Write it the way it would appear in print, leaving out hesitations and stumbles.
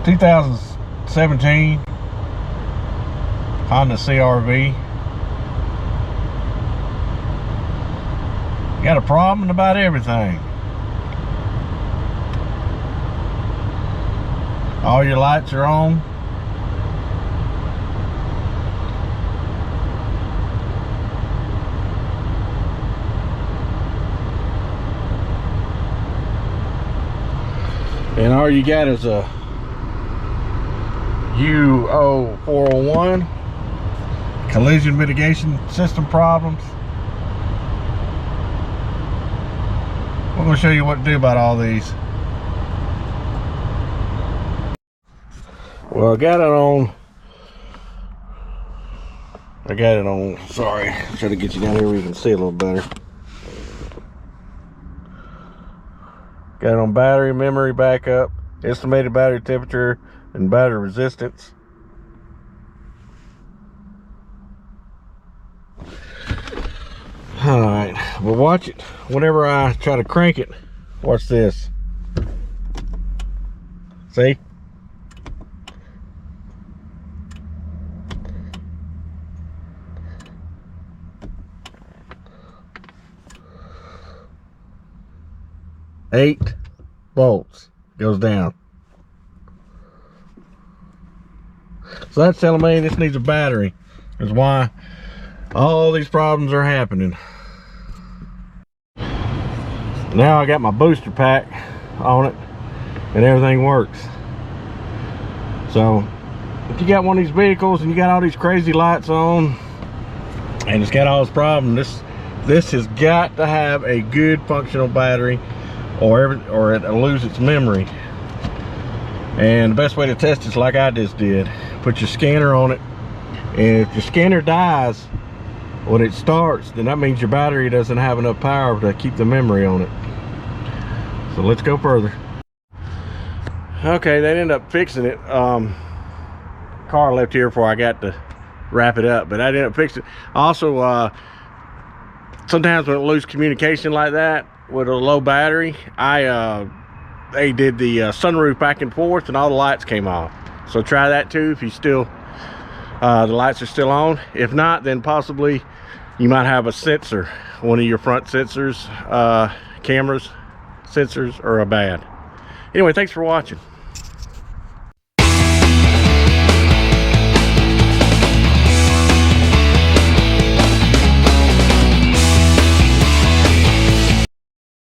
2017 Honda CRV. Got a problem about everything. All your lights are on. And all you got is a U0401 Collision Mitigation System problems. I'm going to show you what to do about all these. Well, I got it on, sorry, try to get you down here where you can see a little better. Got it on battery, memory backup, estimated battery temperature, and battery resistance. Alright, well watch it. Whenever I try to crank it, watch this. See? Eight volts goes down. So that's telling me this needs a battery. That's why all these problems are happening. Now I got my booster pack on it and everything works. So if you got one of these vehicles and you got all these crazy lights on and it's got all this problem, this has got to have a good functional battery, or it'll lose its memory. And the best way to test is like I just did. Put your scanner on it, and if your scanner dies when it starts, then that means your battery doesn't have enough power to keep the memory on it. So let's go further. Okay, they ended up fixing it. Car left here before I got to wrap it up, but I ended up fixing it. Also, sometimes when it loses communication like that with a low battery, they did the sunroof back and forth and all the lights came off. So try that too if you still the lights are still on. If not, then possibly you might have a sensor, one of your front sensors, cameras sensors are bad. Anyway, thanks for watching.